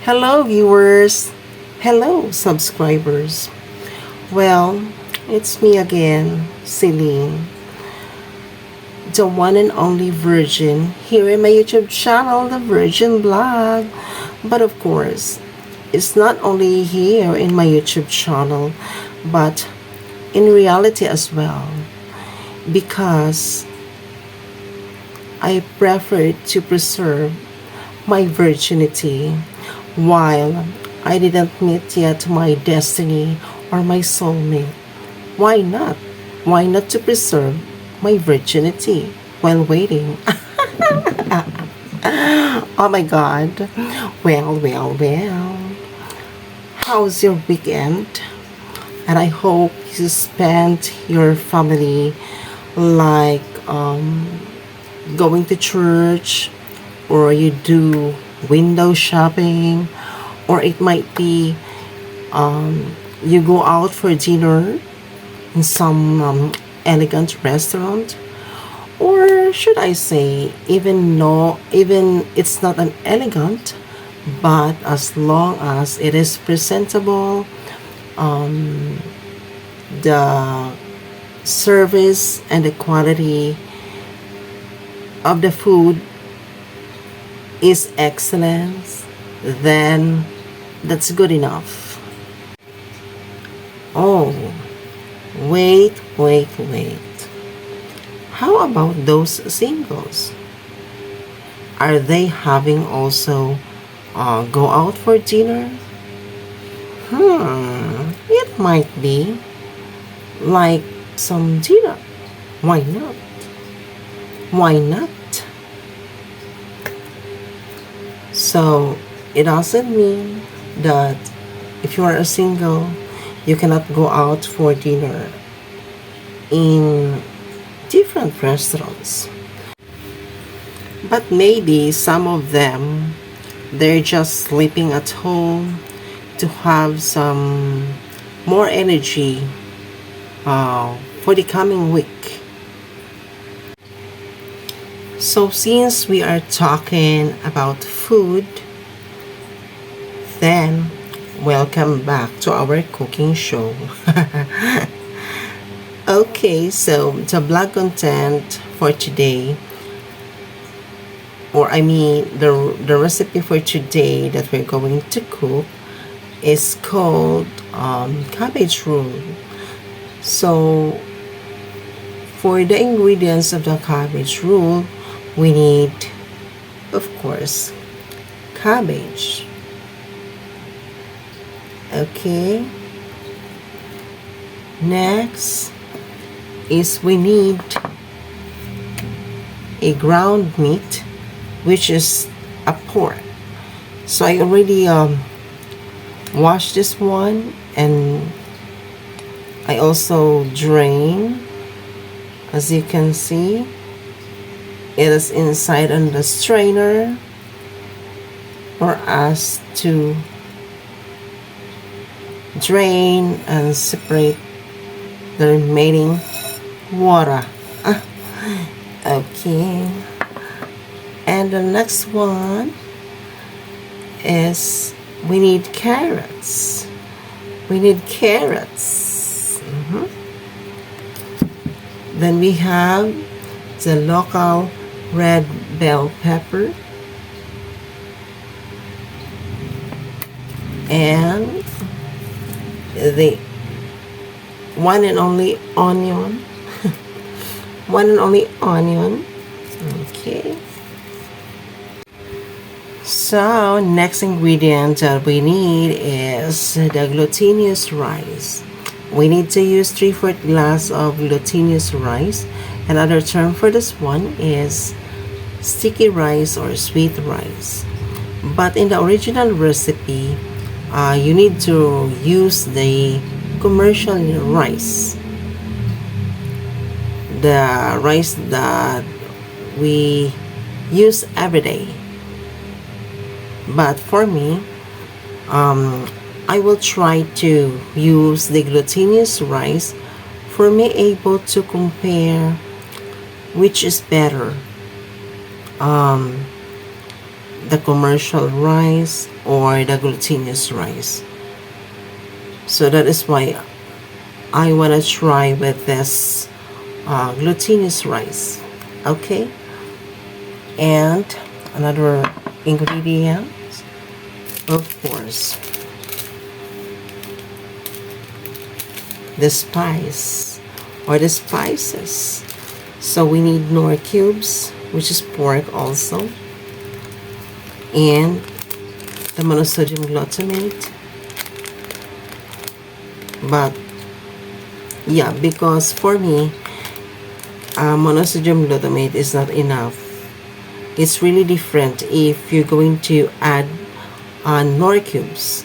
Hello, viewers. Hello, subscribers. Well, it's me again, Celine, the one and only virgin here in my YouTube channel, The Virgin Blog. But of course, it's not only here in my YouTube channel, but in reality as well, because I prefer to preserve my virginity while I didn't meet yet my destiny or my soulmate. Why not? Why not to preserve my virginity while waiting? Oh my god. Well. How's your weekend? And I hope you spent your family like going to church, or you do window shopping, or it might be you go out for dinner in some elegant restaurant, or should I say even it's not an elegant, but as long as it is presentable, the service and the quality of the food is excellent, then that's good enough. Oh, wait. How about those singles? Are they having also go out for dinner? It might be like some dinner. Why not? Why not? So it doesn't mean that if you are a single, you cannot go out for dinner in different restaurants. But maybe some of them, they're just sleeping at home to have some more energy for the coming week. So since we are talking about food, then welcome back to our cooking show. Okay, so the blog content for today, or I mean the recipe for today that we're going to cook is called cabbage roll. So for the ingredients of the cabbage roll, we need, of course, cabbage. Okay. Next is we need a ground meat, which is a pork. So I already washed this one, and I also drain. As you can see, it is inside on the strainer for us to drain and separate the remaining water. Okay. And the next one is we need carrots. Then we have the local red bell pepper and the one and only onion. Okay. So next ingredient that we need is the glutinous rice. We need to use 3/4 glass of glutinous rice. Another term for this one is sticky rice or sweet rice. But in the original recipe, you need to use the commercial rice, the rice that we use every day. But for me, I will try to use the glutinous rice for me able to compare which is better, the commercial rice or the glutinous rice. So that is why I want to try with this glutinous rice. Okay, and another ingredient, of course, the spice or the spices. So we need nor cubes, which is pork also, and the monosodium glutamate. But yeah, because for me, monosodium glutamate is not enough. It's really different if you're going to add nor cubes.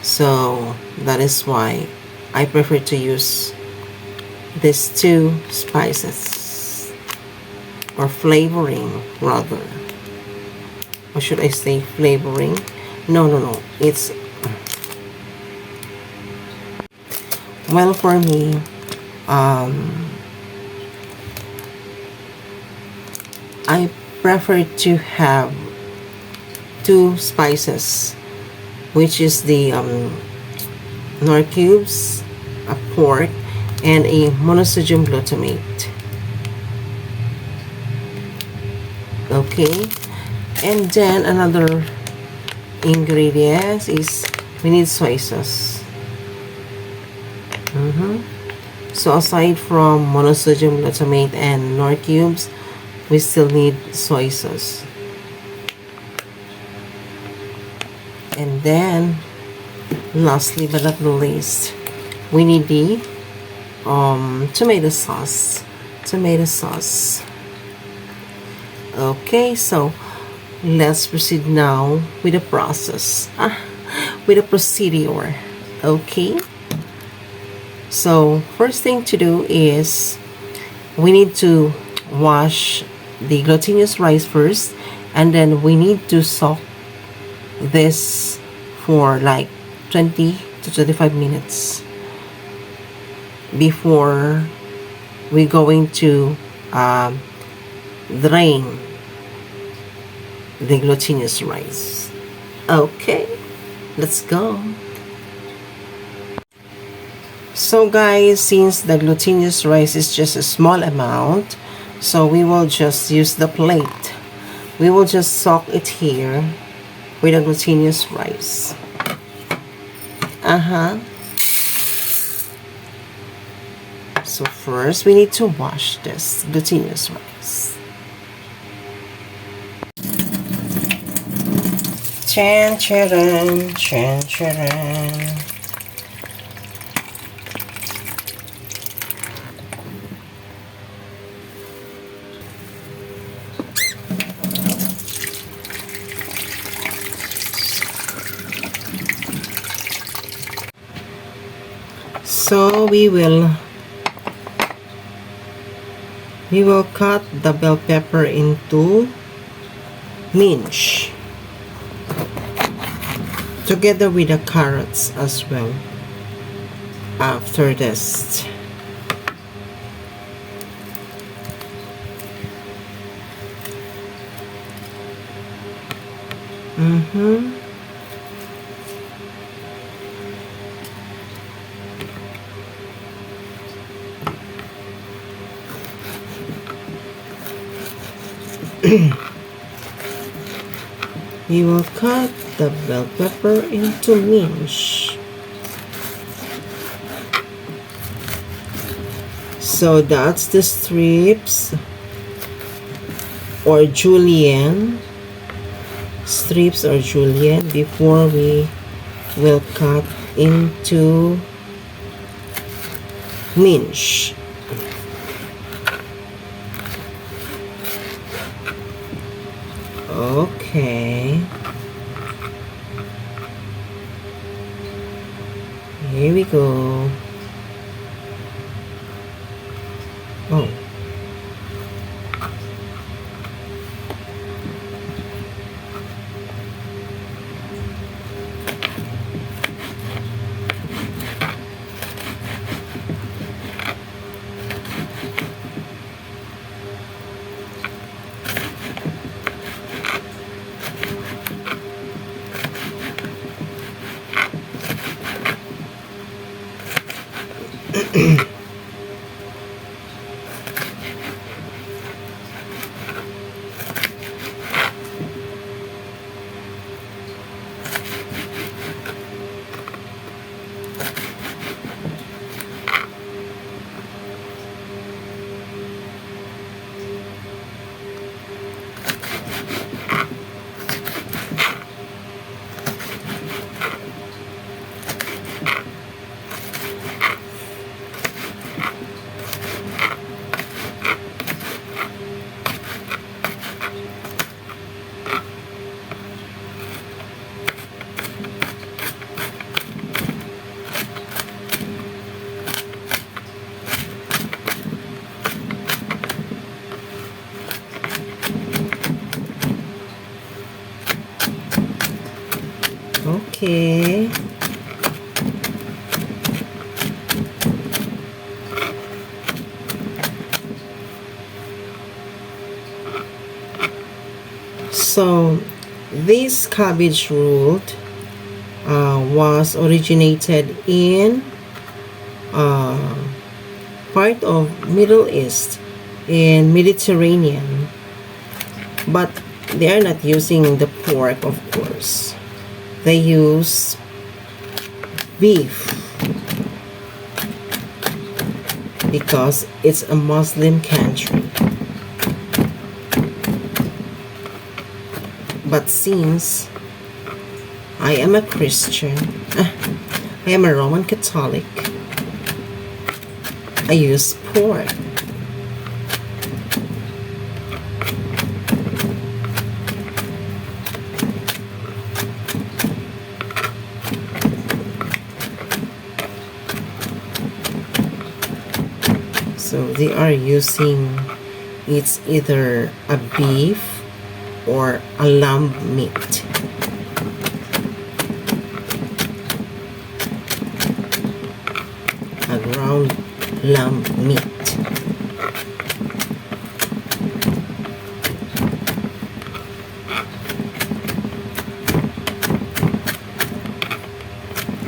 So that is why I prefer to use these two spices, or flavoring rather. Or should I say flavoring? No. It's, well, for me, I prefer to have two spices, which is the nor cubes, a pork, and a monosodium glutamate. Okay, and then another ingredient is we need soy sauce. So aside from monosodium glutamate and nor cubes, we still need soy sauce. And then lastly but not the least, we need the tomato sauce. Okay, so let's proceed now with the process, with the procedure. Okay, so first thing to do is we need to wash the glutinous rice first, and then we need to soak this for like 20 to 25 minutes before we're going to drain the glutinous rice. Okay, let's go. So guys, since the glutinous rice is just a small amount, so we will just use the plate. We will just soak it here with the glutinous rice. So first we need to wash this glutinous rice. Chan charan, chan charan. So we will cut the bell pepper into mince together with the carrots as well after this. We will cut the bell pepper into mince. So that's the strips or julienne. Strips or julienne before we will cut into mince. Okay, here we go. Oh, Okay. So this cabbage root was originated in uh, part of Middle East in Mediterranean, but they are not using the pork, of course. They use beef because it's a Muslim country. But since I am a Christian, I am a Roman Catholic, I use pork. So they are using, it's either a beef or a lamb meat. A ground lamb meat.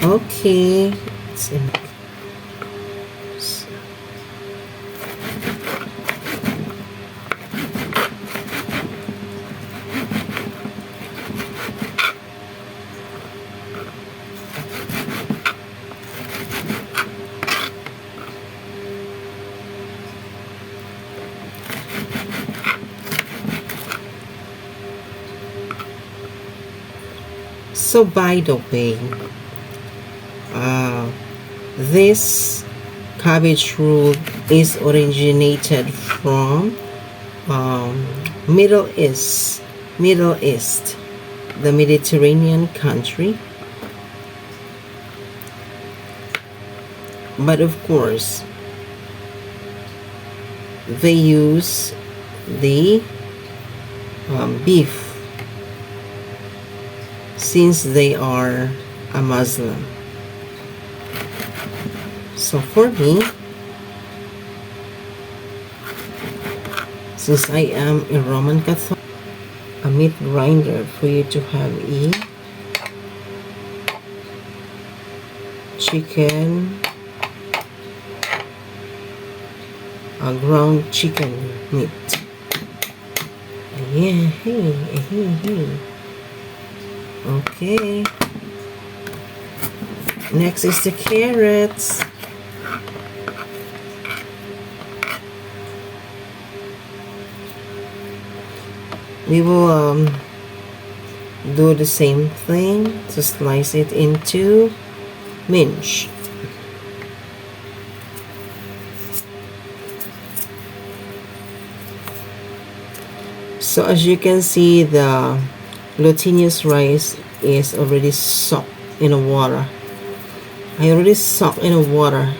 Okay, it's in. So by the way, this cabbage root is originated from Middle East, the Mediterranean country. But of course, they use the beef since they are a Muslim. So for me, since I am a Roman Catholic, a meat grinder for you to have a chicken, a ground chicken meat. Yeah, hey. Okay. Next is the carrots. We will do the same thing to slice it into mince. So as you can see, the glutinous rice is already soaked in the water. I already soaked in the water.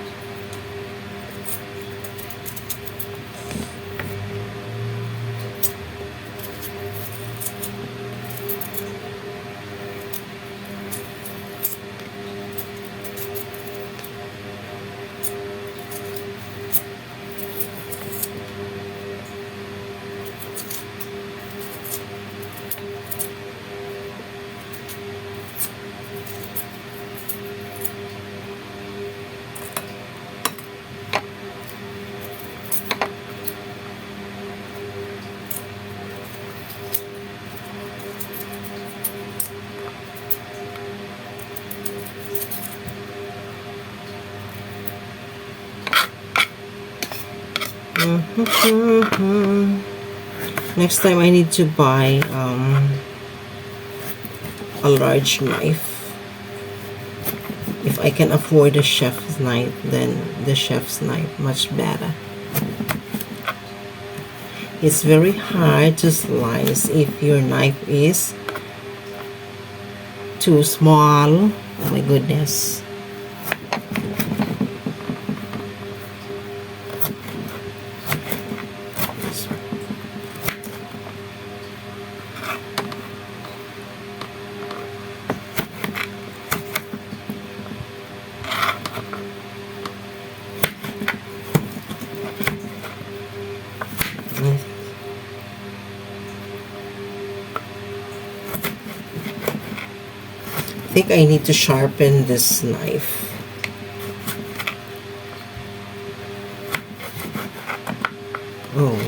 Next time I need to buy a large knife. If I can afford the chef's knife, then the chef's knife much better. It's very hard to slice if your knife is too small. Oh my goodness. I think I need to sharpen this knife. Oh.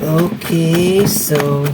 Okay, so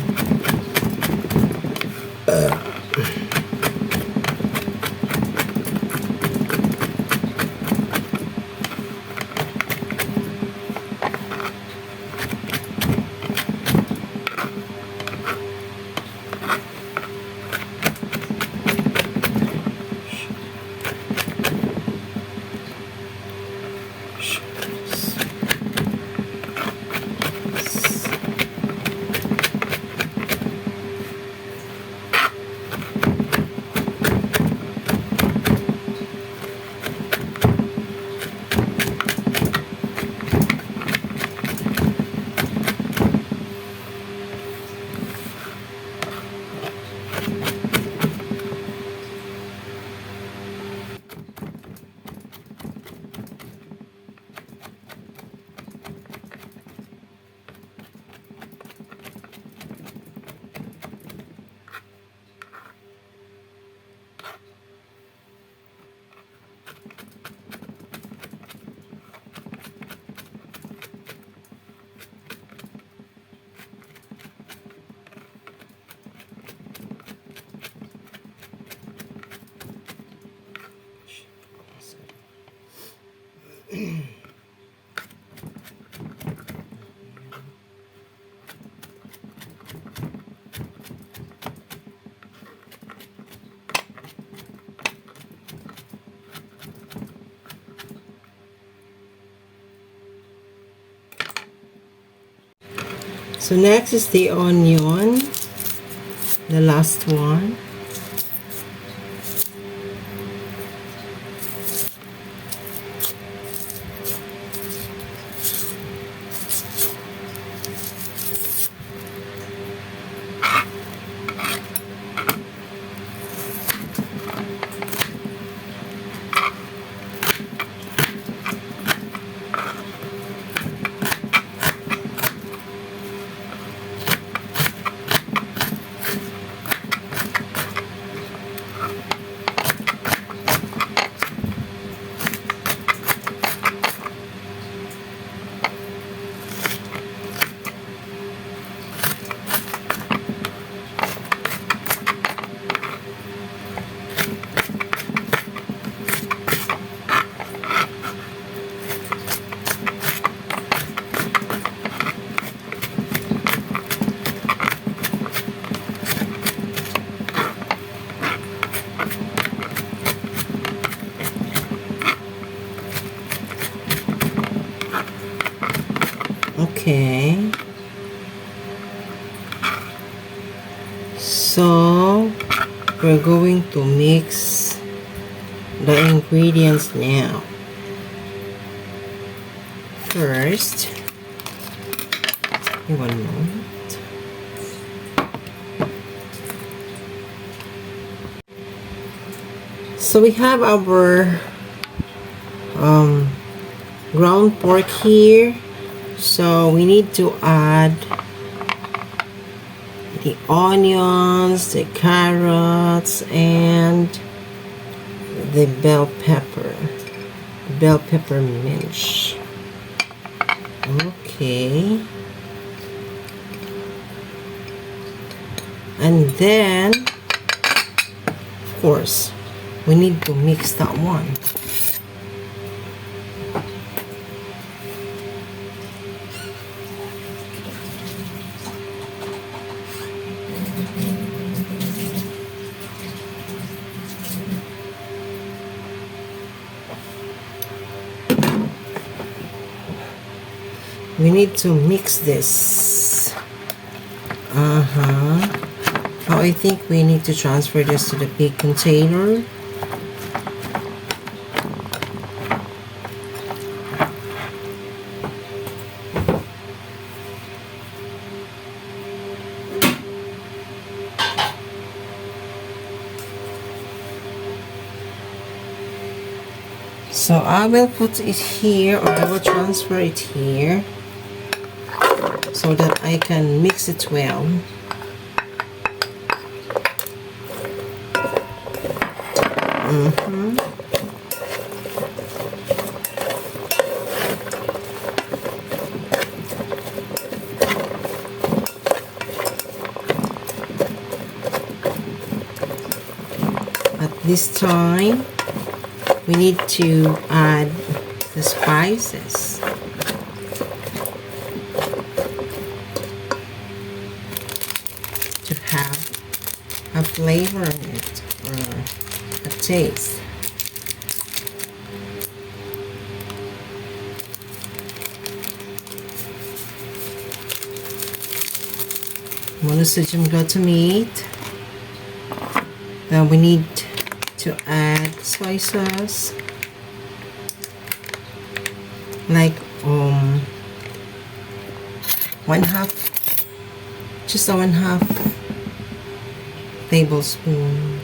so next is the onion, the last one. Okay, so we're going to mix the ingredients now. First, one moment. So we have our ground pork here. So we need to add the onions, the carrots, and the bell pepper mince. Okay. And then, of course, we need to mix that one. We need to mix this. Now I think we need to transfer this to the big container. So I will put it here, or I will transfer it here so that I can mix it well. At this time, we need to add the spices. To have a flavor in it, or a taste. Monosodium glutamate. Then we need to add soy sauce, like 1/2, just a 1/2 tablespoon.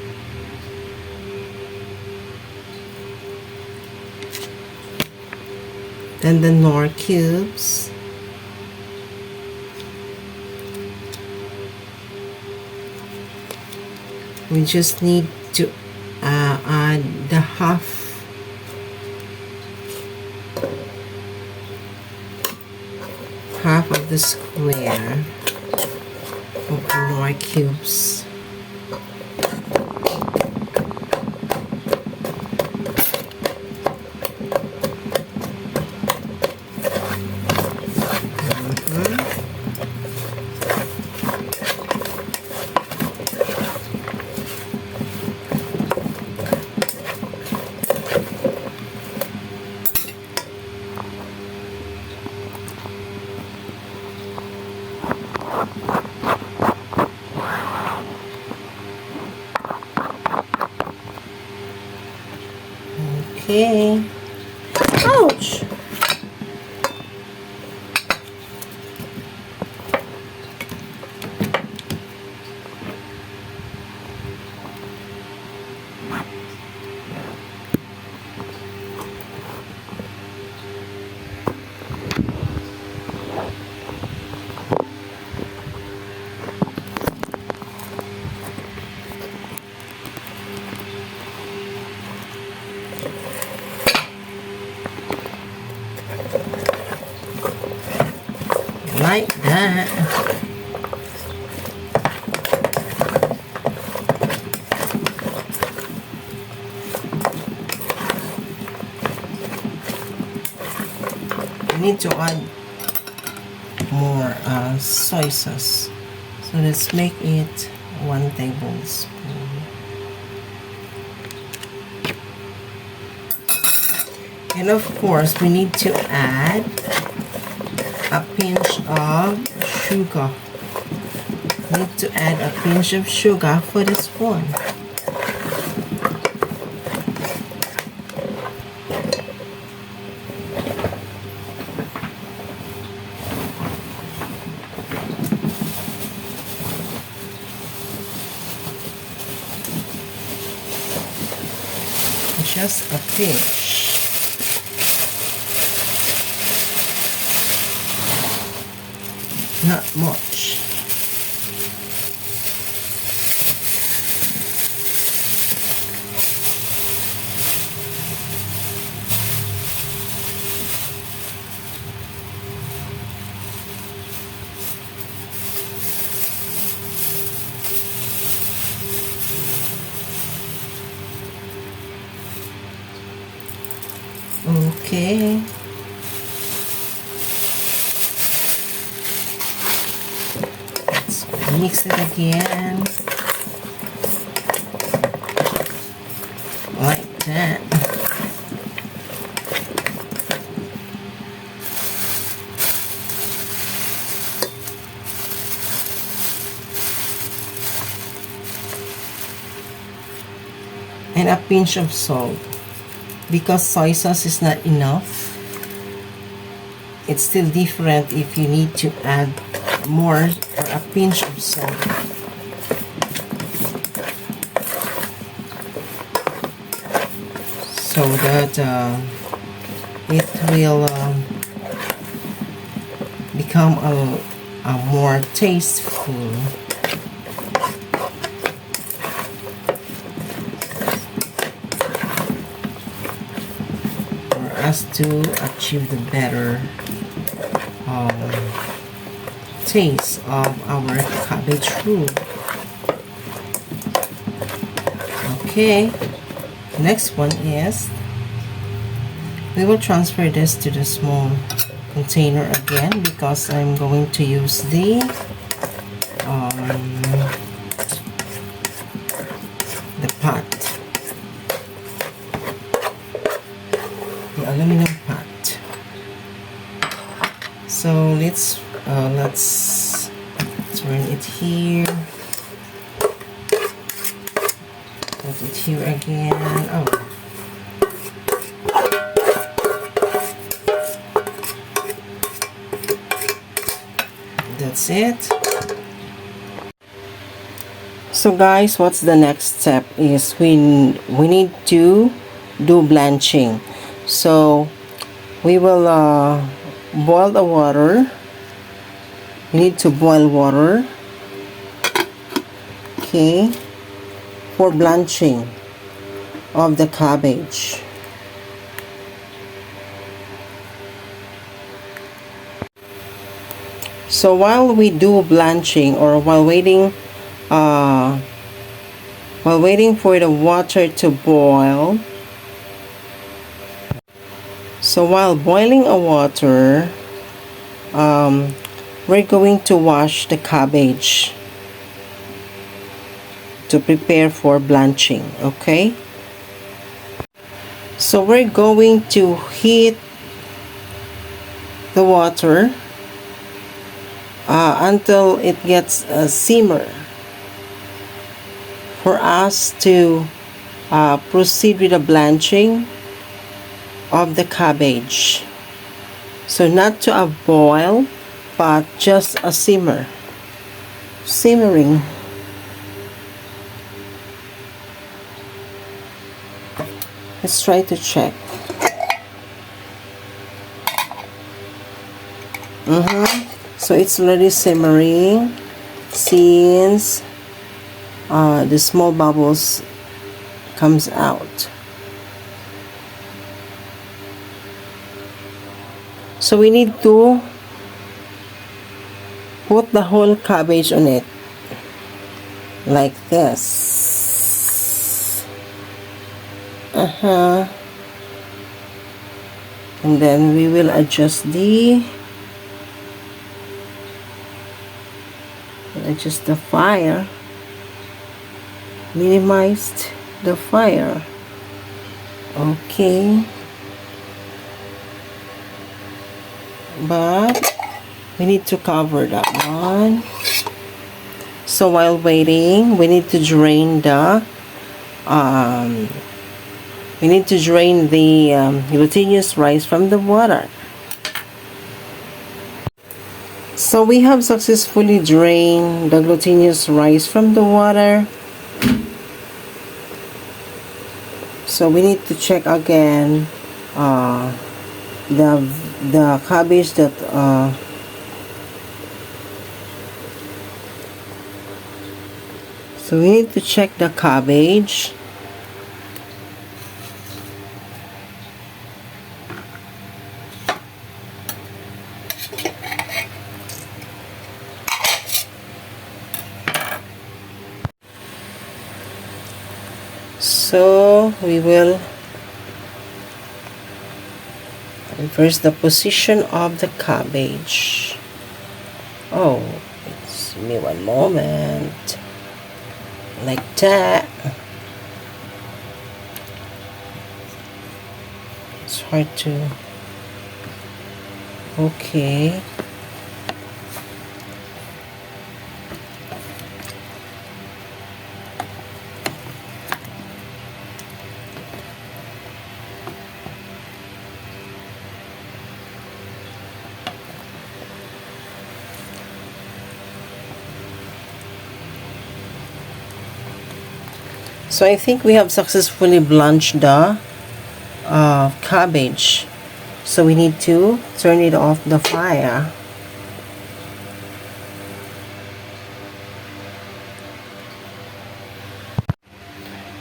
Then the nor cubes. We just need to add the half of the square of nor cubes. Okay. Ouch! Like that. We need to add more soy sauce. So let's make it 1 tablespoon. And of course, we need to add a pinch of sugar. Need to add a pinch of sugar for this one. Just a pinch. not much. Okay. Let's mix it again. Like that. And a pinch of salt. Because soy sauce is not enough, it's still different if you need to add more or a pinch of salt. So that it will become a more tasteful. Us to achieve the better taste of our cabbage roux. Okay, next one is we will transfer this to the small container again because I'm going to use the pot. Aluminum pot. So let's turn it here. Put it here again. Oh, that's it. So guys, what's the next step is we need to do blanching. So we will boil the water. We need to boil water, okay, for blanching of the cabbage. So while we do blanching, or while waiting for the water to boil, so while boiling a water, we're going to wash the cabbage to prepare for blanching, okay? So we're going to heat the water until it gets a simmer for us to proceed with the blanching of the cabbage. So not to a boil, but just a simmering. Let's try to check. So it's already simmering since the small bubbles comes out. So we need to put the whole cabbage on it like this. And then we will adjust the fire, minimized the fire. Okay, but we need to cover that one. So while waiting, we need to drain the glutinous rice from the water. So we have successfully drained the glutinous rice from the water. So we need to check again the cabbage that So we need to check the cabbage. So we will reverse the position of the cabbage. Oh, give me one moment. Like that. It's hard to. Okay. So I think we have successfully blanched the cabbage. So we need to turn it off the fire.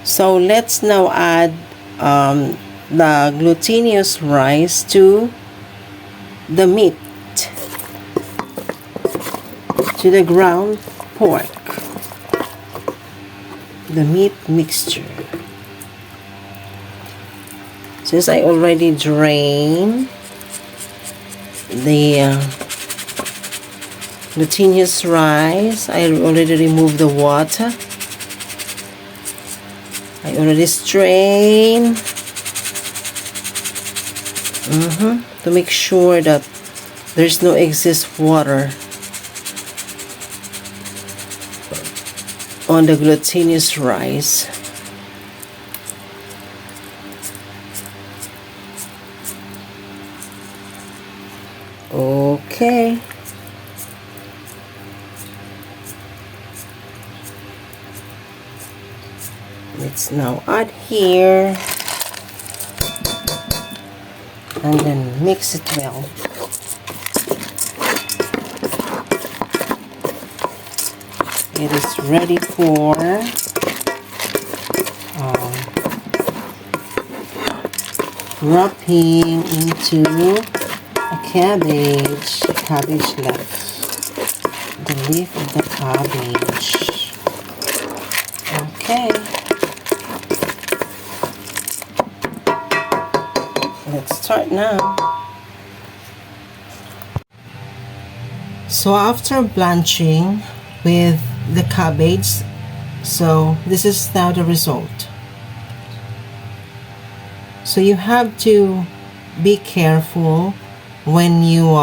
So let's now add the glutinous rice to the meat, to the ground pork, the meat mixture. Since I already drained the glutinous rice, I already removed the water. I already strained to make sure that there's no excess water on the glutinous rice. Okay. Let's now add here and then mix it well. It is ready for wrapping into a cabbage leaf, the leaf of the cabbage. Okay. Let's start now. So after blanching with the cabbage, so this is now the result. So you have to be careful when you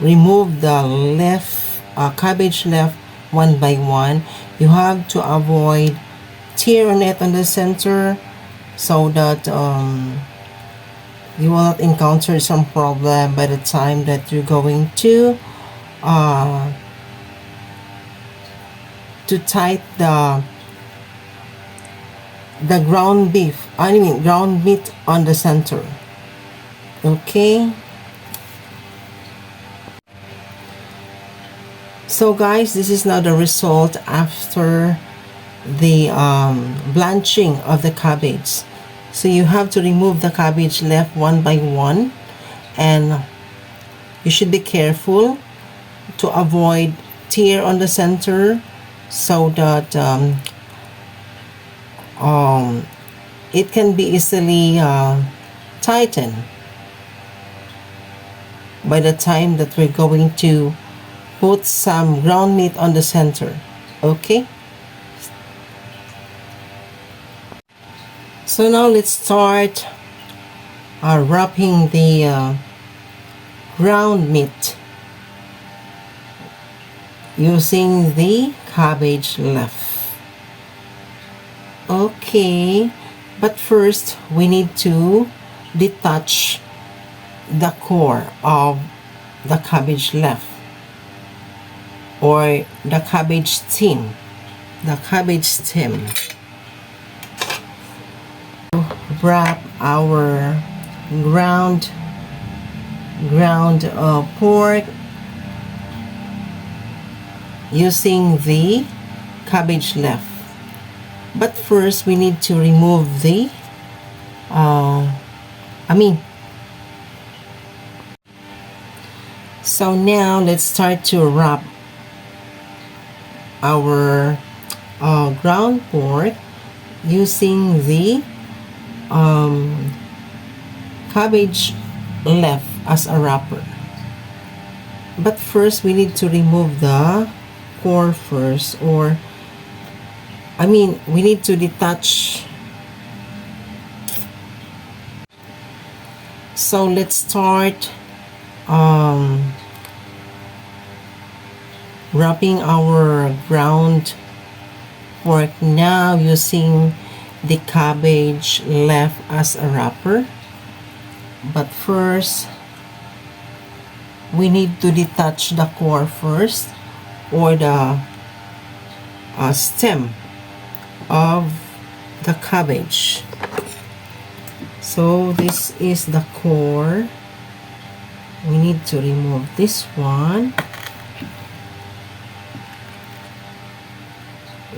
remove the leaf, cabbage leaf one by one. You have to avoid tear on it on the center so that you will not encounter some problem by the time that you're going to tight the ground beef, ground meat on the center. Okay. So guys, this is now the result after the blanching of the cabbage. So you have to remove the cabbage leaf one by one, and you should be careful to avoid tear on the center so that it can be easily tightened by the time that we're going to put some ground meat on the center. Okay. So now let's start wrapping the ground meat using the cabbage leaf. Okay, but first we need to detach the core of the cabbage leaf or the cabbage stem. Wrap our ground pork using the cabbage left. But first, we need to remove the, so now let's start to wrap our ground pork using the cabbage left as a wrapper. But first, we need to remove the core first, or we need to detach. So let's start wrapping our ground pork now using the cabbage left as a wrapper. But first, we need to detach the core first, or the stem of the cabbage. So this is the core. We need to remove this one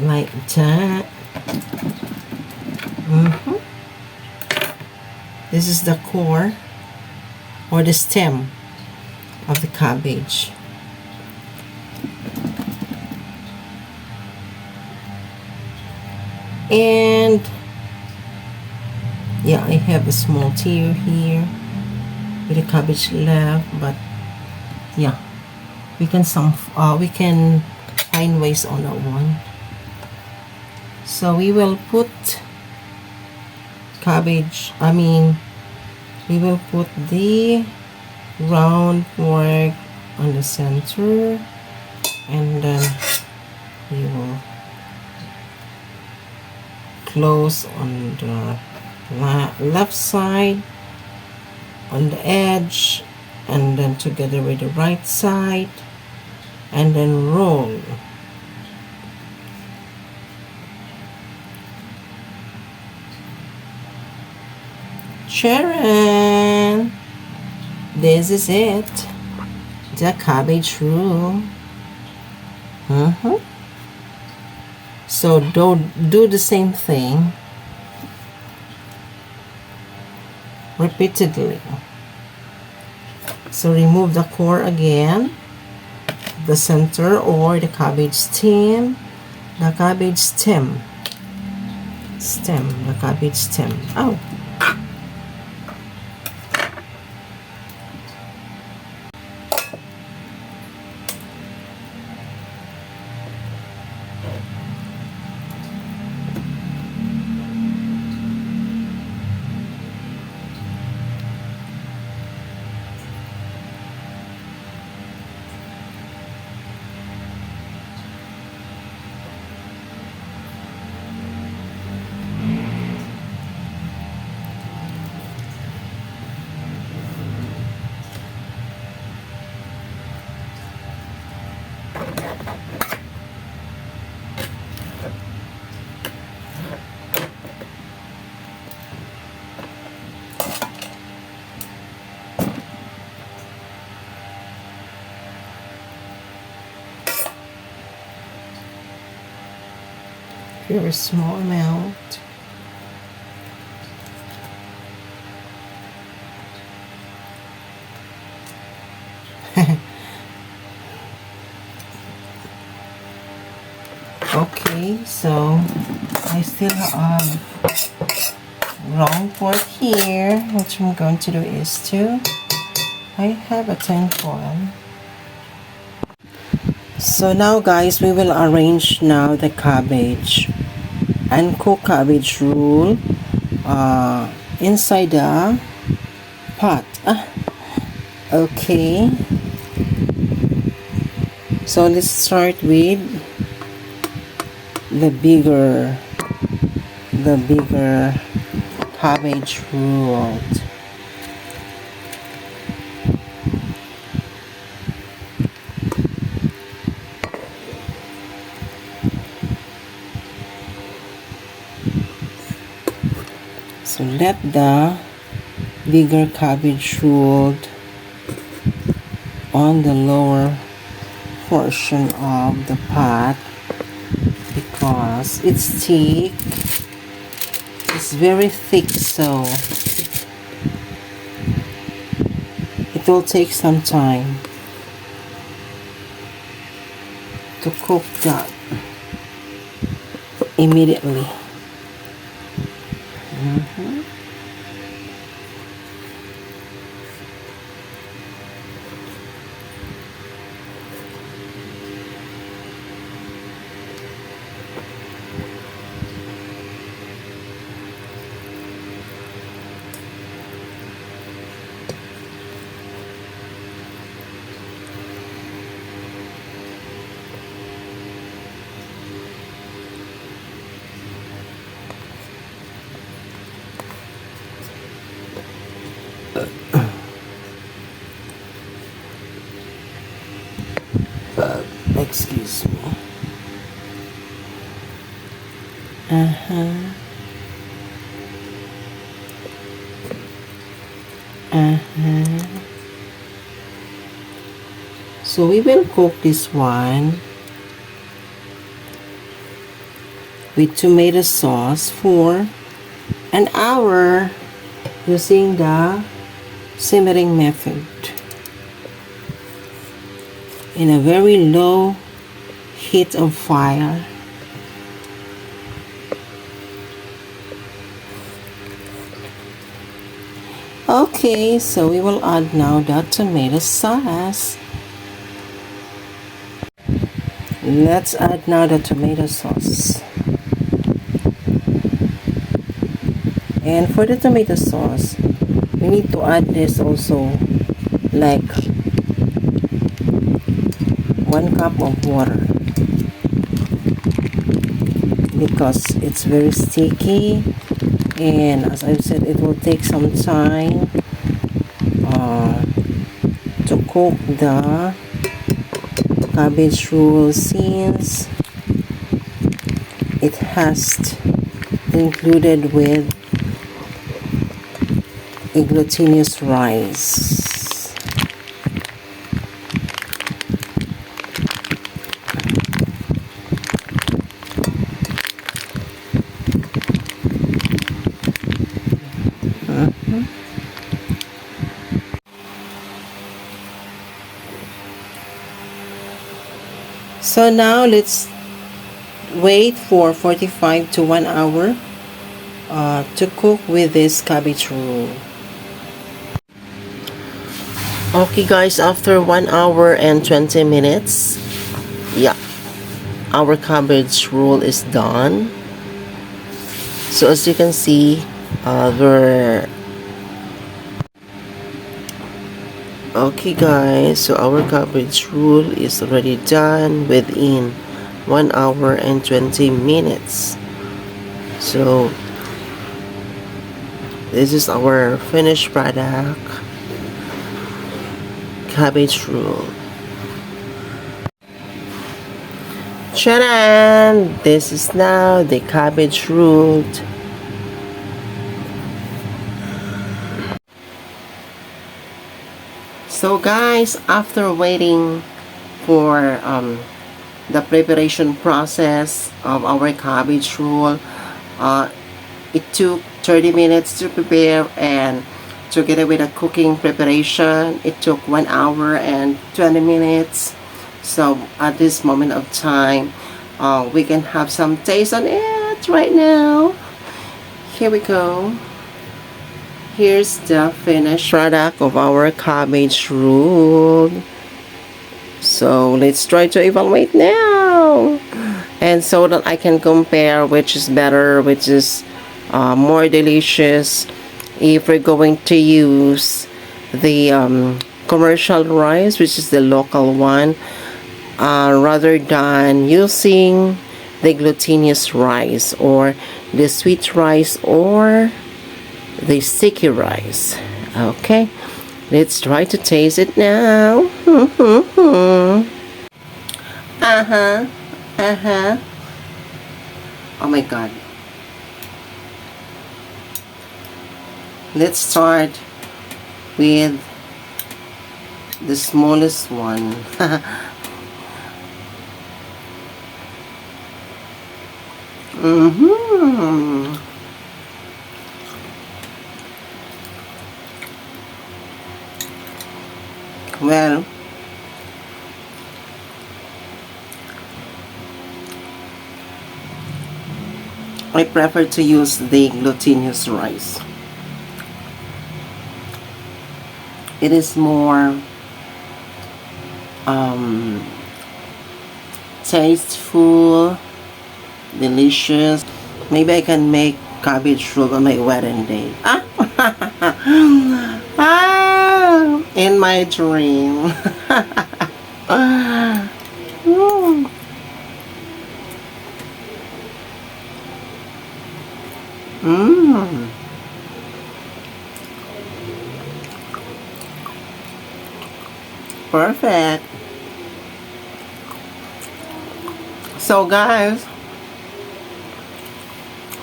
like that. This is the core, or the stem of the cabbage. And yeah, I have a small tear here with the cabbage left, but yeah, we can find ways on that one. So we will put we will put the round pork on the center, and then we will close on the left side on the edge, and then together with the right side, and then roll. Sharon, this is it, the cabbage roll. So don't do the same thing repeatedly. So remove the core again, the center, or the cabbage stem, the cabbage stem, the cabbage stem. Oh. Very small amount. Okay, so I still have round pork here. What I'm going to do is I have a tin foil. So now guys, we will arrange now the cabbage and cook cabbage roll inside the pot. Okay, so let's start with the bigger cabbage roll. So let the bigger cabbage roll on the lower portion of the pot, because it's thick. It's very thick, so it will take some time to cook that immediately. Excuse me. So we will cook this one with tomato sauce for an hour using the simmering method in a very low heat of fire. Okay, so we will add now the tomato sauce. Let's add now the tomato sauce. And for the tomato sauce, we need to add this also, like 1 cup of water, because it's very sticky, and as I've said, it will take some time to cook the cabbage roll, since it has included with a glutinous rice. So now let's wait for 45 to 1 hour to cook with this cabbage roll. Okay guys, after 1 hour and 20 minutes, yeah, our cabbage roll is done. So as you can see, okay guys, so our cabbage roll is already done within 1 hour and 20 minutes. So this is our finished product, cabbage roll. Tcharam! This is now the cabbage roll. So guys, after waiting for the preparation process of our cabbage roll, it took 30 minutes to prepare, and together with the cooking preparation, it took 1 hour and 20 minutes. So at this moment of time, we can have some taste on it right now. Here we go. Here's the finished product of our cabbage roll. So let's try to evaluate now, and so that I can compare which is better, which is more delicious, if we're going to use the commercial rice, which is the local one, rather than using the glutinous rice, or the sweet rice, or the sticky rice. Okay, let's try to taste it now. Oh my god. Let's start with the smallest one. Mm-hmm. Well, I prefer to use the glutinous rice. It is more um, tasteful, delicious. Maybe I can make cabbage roll on my wedding day. Ah! Ah! In my dream. Mm. Mm. Perfect. So guys,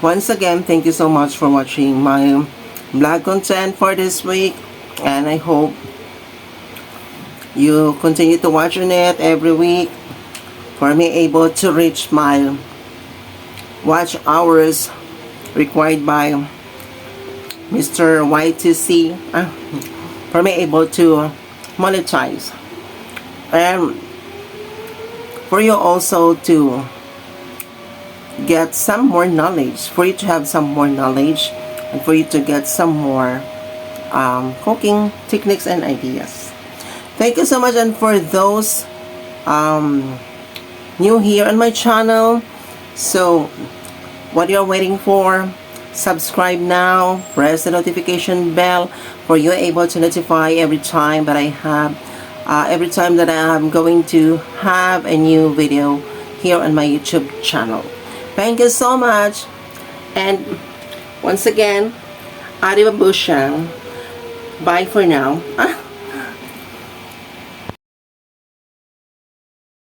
once again, thank you so much for watching my vlog content for this week, and I hope you continue to watch on it every week for me able to reach my watch hours required by Mr. YTC, for me able to monetize, and for you also to get some more knowledge, for you to have some more knowledge, and for you to get some more cooking techniques and ideas. Thank you so much, and for those new here on my channel, so what you're waiting for, subscribe now, press the notification bell for you able to notify every time that I have every time that I am going to have a new video here on my YouTube channel. Thank you so much, and once again, arrivederci. Bye for now.